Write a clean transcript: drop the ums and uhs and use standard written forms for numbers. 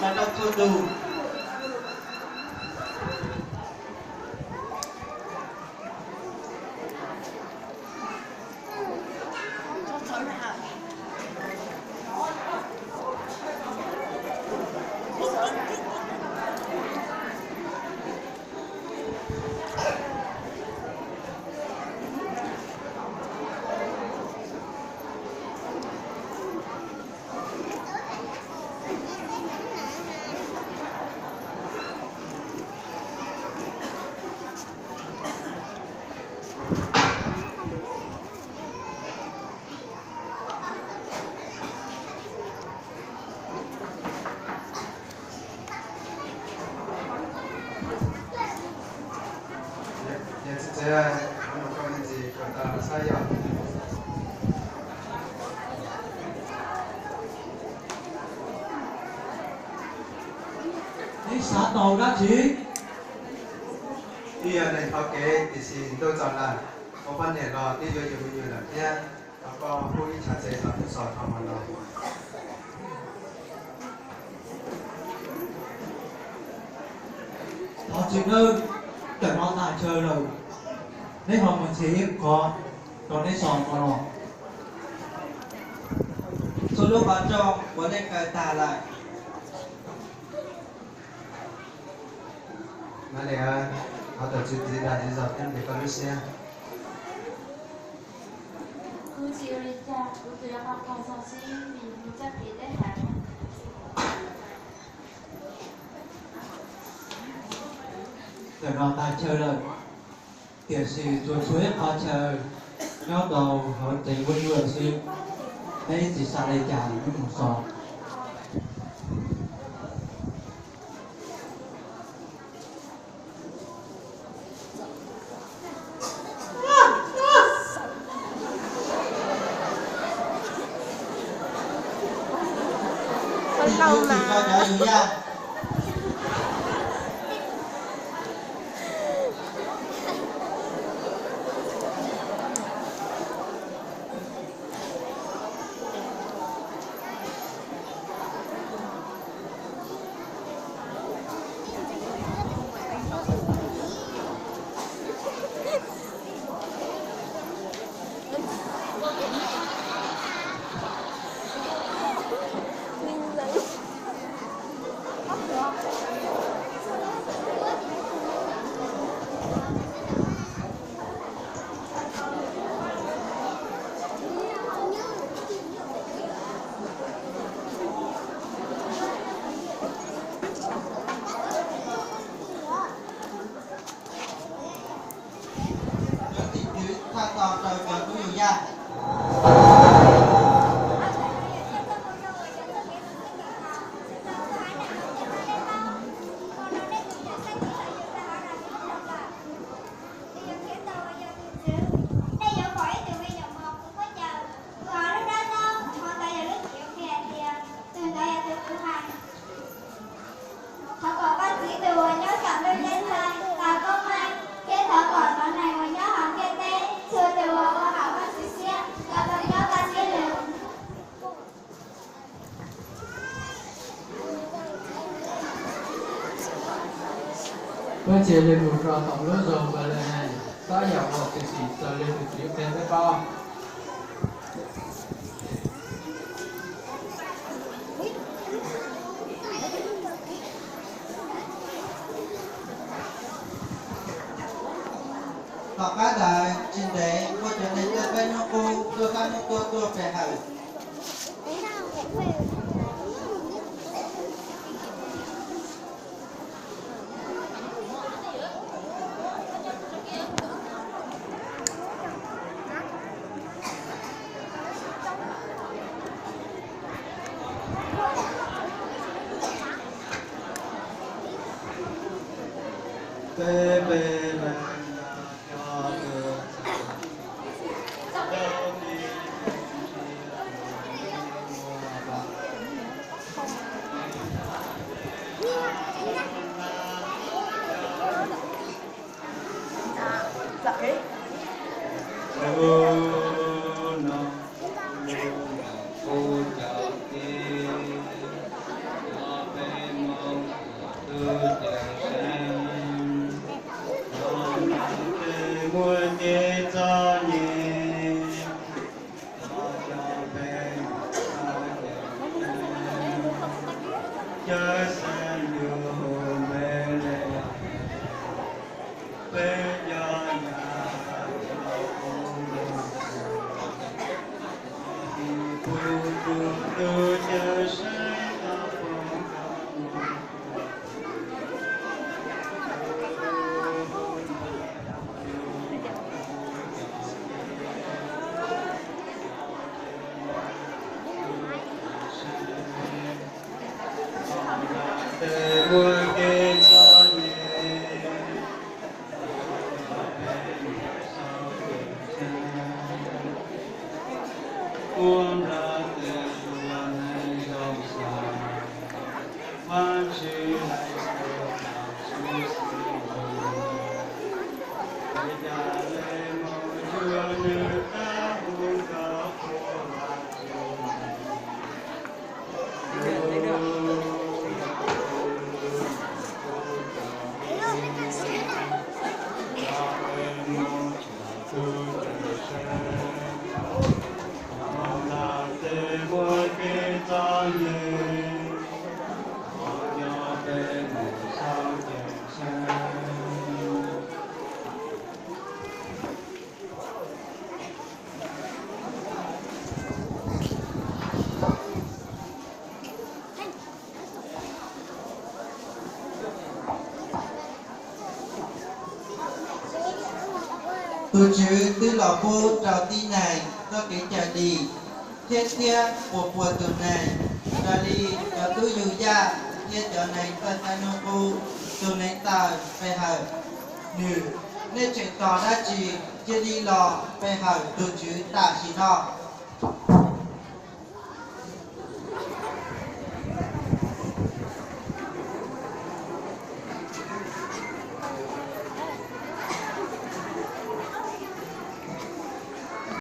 là nó thua đủ. Thế anh có cái gì của ta sai rồi. Đi xả tàu đã chị. Bây giờ này có cái thì xin tôi chọn là có vấn đề đó đi vô nhiều là thế cóผู้ที่ชัดเจนครับที่สอนทำมันเรา Họ chuyện ơi, tụi nó tài chơi rồi. Nếu họ mình sẽ hiếp còn nếu sòn còn rồi. Số lúc bán cho có lên cài tà lại. Nói để họ tổ chức gì là gì dọc em để con biết xem. Cứ chiều đi cha, cứ tụi nó học còn xong xí, mình chắc thì đấy hả? Tụi nó tài chơi rồi. Tiểu sĩ chuột suối họ chơi. Nhó đầu họ tình quân vừa xí. Đây chỉ xa đây chả như một sòn. Con lâu mà. Cho nhớ dù nha. Thang tàu trời trời của dù nha. Họ còn bác sĩ từ hồi nhớ chọn lên lên hai là công an kết thở còn con này hồi nhớ học kia tê chưa từ hồi có học bác sĩ xe là còn nhớ bác sĩ đều Với chị lên một trò tổng lớn rồi và lần này có dạo một thì chỉ giờ lên được tiểu tên với con. Họ các là trình tế của chuyện này tôi bên nó cô tôi các nó tôi phải hỏi. Bê bê bê cho được Dạ cái. Tôi chữ tư lọ vô trào ti này do cái trả đi thiết kia của tuần này ra đi cho tôi dù ra thiết cho này phân ta nô cô tuần này ta phải hở nữ nên chuyện tỏ ra chỉ chia đi lò phải hở tôi chữ ta chỉ nọ